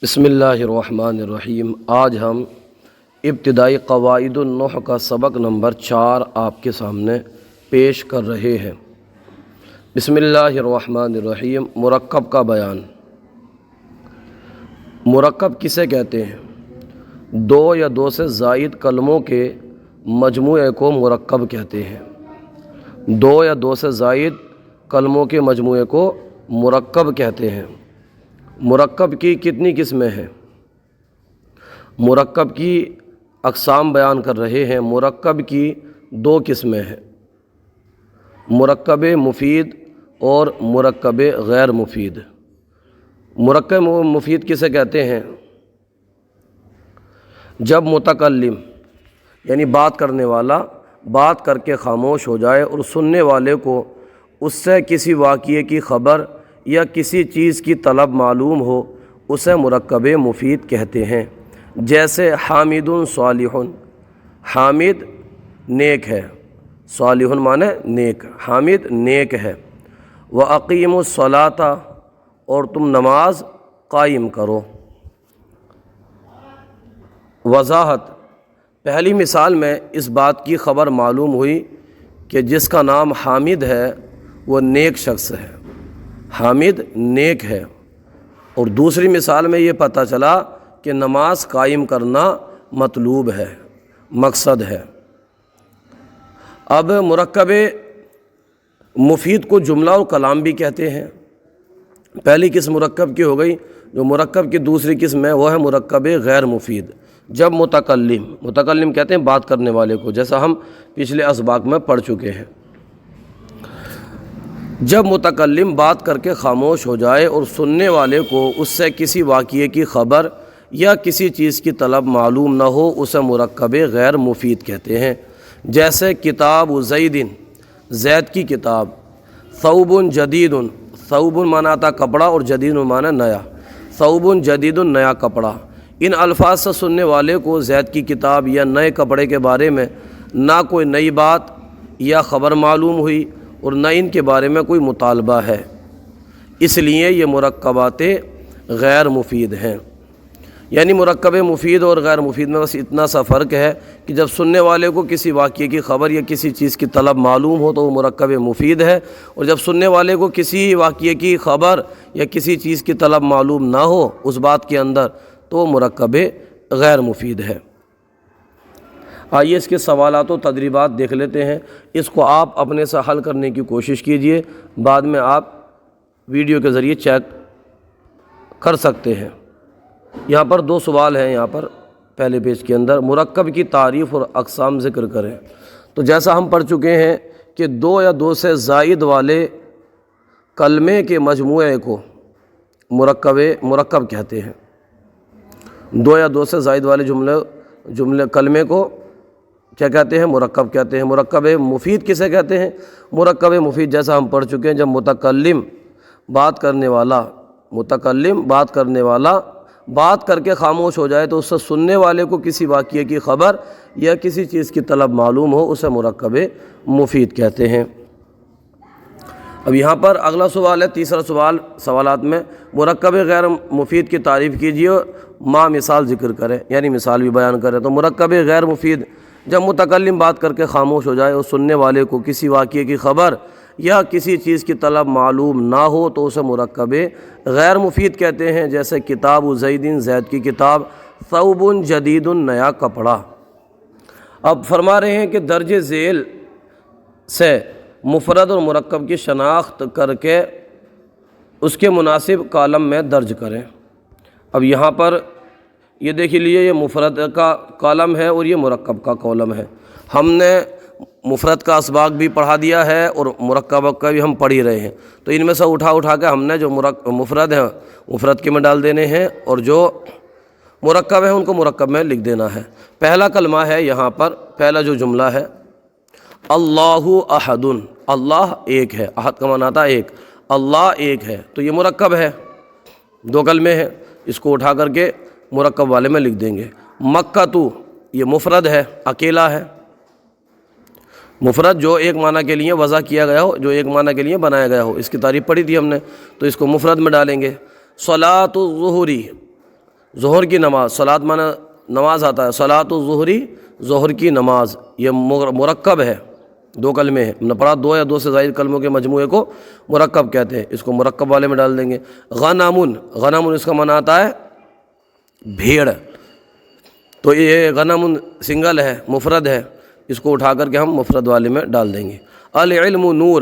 بسم اللہ الرحمن الرحیم۔ آج ہم ابتدائی قواعد النحو کا سبق نمبر 4 آپ کے سامنے پیش کر رہے ہیں۔ بسم اللہ الرحمن الرحیم۔ مرکب کا بیان۔ مرکب کسے کہتے ہیں؟ دو یا دو سے زائد کلموں کے مجموعے کو مرکب کہتے ہیں۔ دو یا دو سے زائد کلموں کے مجموعے کو مرکب کہتے ہیں۔ مرکب کی کتنی قسمیں ہیں؟ مرکب کی اقسام بیان کر رہے ہیں۔ مرکب کی 2 قسمیں ہیں، مرکب مفید اور مرکب غیر مفید۔ مرکب مفید کسے کہتے ہیں؟ جب متکلم یعنی بات کرنے والا بات کر کے خاموش ہو جائے اور سننے والے کو اس سے کسی واقعے کی خبر یا کسی چیز کی طلب معلوم ہو، اسے مرکب مفید کہتے ہیں۔ جیسے حامد صالح، حامد نیک ہے، صالح معنی نیک، حامد نیک ہے۔ وَأَقِیمُوا الصَّلَاةَ، اور تم نماز قائم کرو۔ وضاحت: پہلی مثال میں اس بات کی خبر معلوم ہوئی کہ جس کا نام حامد ہے وہ نیک شخص ہے، حامد نیک ہے، اور دوسری مثال میں یہ پتہ چلا کہ نماز قائم کرنا مطلوب ہے، مقصد ہے۔ اب مرکب مفید کو جملہ اور کلام بھی کہتے ہیں۔ پہلی قسم مرکب کی ہو گئی۔ جو مرکب کی دوسری قسم ہے وہ ہے مرکب غیر مفید۔ جب متکلم کہتے ہیں بات کرنے والے کو، جیسا ہم پچھلے اسباق میں پڑھ چکے ہیں۔ جب متکلم بات کر کے خاموش ہو جائے اور سننے والے کو اس سے کسی واقعے کی خبر یا کسی چیز کی طلب معلوم نہ ہو، اسے مرکب غیر مفید کہتے ہیں۔ جیسے کتاب زید، زید کی کتاب۔ ثوب جدید، ثوب معنی آتا کپڑا اور جدید معنی نیا۔ ثوب جدید نیا کپڑا۔ ان الفاظ سے سننے والے کو زید کی کتاب یا نئے کپڑے کے بارے میں نہ کوئی نئی بات یا خبر معلوم ہوئی اور نہ ان کے بارے میں کوئی مطالبہ ہے، اس لیے یہ مرکبات غیر مفید ہیں۔ یعنی مرکب مفید اور غیر مفید میں بس اتنا سا فرق ہے کہ جب سننے والے کو کسی واقعے کی خبر یا کسی چیز کی طلب معلوم ہو تو وہ مرکب مفید ہے، اور جب سننے والے کو کسی واقعے کی خبر یا کسی چیز کی طلب معلوم نہ ہو اس بات کے اندر تو وہ مرکب غیر مفید ہے۔ آئیے اس کے سوالات و تدریبات دیکھ لیتے ہیں۔ اس کو آپ اپنے سے حل کرنے کی کوشش کیجئے، بعد میں آپ ویڈیو کے ذریعے چیک کر سکتے ہیں۔ یہاں پر 2 سوال ہیں، یہاں پر پہلے پیج کے اندر۔ مرکب کی تعریف اور اقسام ذکر کریں۔ تو جیسا ہم پڑھ چکے ہیں کہ 2 یا 2 سے زائد والے کلمے کے مجموعے کو مرکب کہتے ہیں۔ 2 یا 2 سے زائد والے جملے کلمے کو کیا کہتے ہیں؟ مرکب کہتے ہیں۔ مرکب مفید کسے کہتے ہیں؟ مرکب مفید جیسا ہم پڑھ چکے ہیں، جب متکلم بات کرنے والا بات کر کے خاموش ہو جائے تو اس سے سننے والے کو کسی واقعے کی خبر یا کسی چیز کی طلب معلوم ہو، اسے مرکب مفید کہتے ہیں۔ اب یہاں پر اگلا سوال ہے، تیسرا سوالات میں مرکب غیر مفید کی تعریف کیجیے، ماں مثال ذکر کریں، یعنی مثال بھی بیان کریں۔ تو مرکب غیر مفید: جب متکلم بات کر کے خاموش ہو جائے اور سننے والے کو کسی واقعے کی خبر یا کسی چیز کی طلب معلوم نہ ہو تو اسے مرکب غیر مفید کہتے ہیں۔ جیسے کتاب زید، زید کی کتاب۔ ثوب جدید نیا کپڑا۔ اب فرما رہے ہیں کہ درج ذیل سے مفرد اور مرکب کی شناخت کر کے اس کے مناسب کالم میں درج کریں۔ اب یہاں پر یہ دیکھ لیجیے، یہ مفرد کا کالم ہے اور یہ مرکب کا کالم ہے۔ ہم نے مفرد کا اسباق بھی پڑھا دیا ہے اور مرکب کا بھی ہم پڑھ ہی رہے ہیں، تو ان میں سے اٹھا کے ہم نے جو مفرد ہیں مفرد کے میں ڈال دینے ہیں، اور جو مرکب ہیں ان کو مرکب میں لکھ دینا ہے۔ پہلا کلمہ ہے یہاں پر، پہلا جو جملہ ہے، اللہ احد، اللہ ایک ہے۔ احد کا معنی آتا ہے ایک، اللہ ایک ہے، تو یہ مرکب ہے، 2 کلمے ہیں، اس کو اٹھا کر کے مرکب والے میں لکھ دیں گے۔ مکہ تو، یہ مفرد ہے، اکیلا ہے۔ مفرد جو ایک معنی کے لیے وضع کیا گیا ہو، جو ایک معنی کے لیے بنایا گیا ہو، اس کی تعریف پڑھی تھی ہم نے، تو اس کو مفرد میں ڈالیں گے۔ صلاۃ الظہری، ظہر کی نماز، صلاۃ مانا نماز آتا ہے، صلاۃ الظہری، ظہر کی نماز، یہ مرکب ہے، دو کلمے ہیں، ہم نے پڑھا دو یا دو سے زائد کلموں کے مجموعے کو مرکب کہتے ہیں، اس کو مرکب والے میں ڈال دیں گے۔ غنمن، غنمن اس کا معنی آتا ہے بھیڑ، تو یہ غنمن سنگل ہے، مفرد ہے، اس کو اٹھا کر کے ہم مفرد والے میں ڈال دیں گے۔ العلم نور،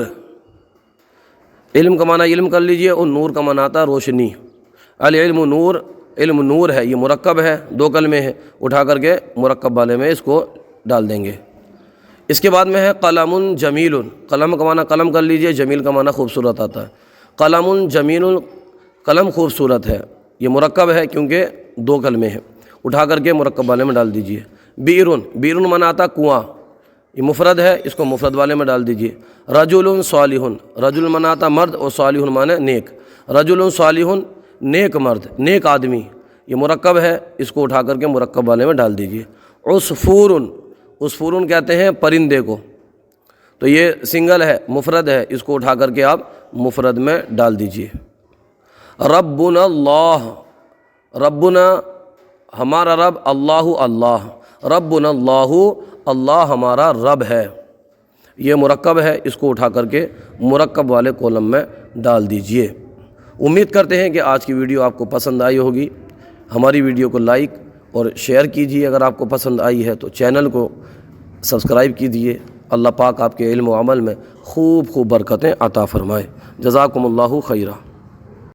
علم کا معنی علم کر لیجئے، اور نور کا معنی آتا ہے روشنی۔ العلم نور، علم نور ہے، یہ مرکب ہے، دو کلمے ہیں، اٹھا کر کے مرکب والے میں اس کو ڈال دیں گے۔ اس کے بعد میں ہے قلم جمیل، قلم کا معنی قلم کر لیجئے، جمیل کا معنی خوبصورت آتا ہے۔ قلم جمیل، قلم خوبصورت ہے، یہ مرکب ہے کیونکہ دو کلمے ہیں، اٹھا کر کے مرکب والے میں ڈال دیجئے۔ بیرن، بیرن معنی آتا کنواں، یہ مفرد ہے، اس کو مفرد والے میں ڈال دیجئے۔ رجل صالح، رجل معنی آتا مرد، اور صالح معنی نیک، رجل صالح نیک مرد، نیک آدمی، یہ مرکب ہے، اس کو اٹھا کر کے مرکب والے میں ڈال دیجئے۔ عصفور، عصفور کہتے ہیں پرندے کو، تو یہ سنگل ہے، مفرد ہے، اس کو اٹھا کر کے آپ مفرد میں ڈال دیجئے۔ ربنا اللہ، ربنا ہمارا رب، اللہ اللہ، ربنا اللہ، اللہ ہمارا رب ہے، یہ مرکب ہے، اس کو اٹھا کر کے مرکب والے کالم میں ڈال دیجئے۔ امید کرتے ہیں کہ آج کی ویڈیو آپ کو پسند آئی ہوگی۔ ہماری ویڈیو کو لائک اور شیئر کیجیے، اگر آپ کو پسند آئی ہے تو چینل کو سبسکرائب کیجیے۔ اللہ پاک آپ کے علم و عمل میں خوب خوب برکتیں عطا فرمائے۔ جزاکم اللہ خیرہ۔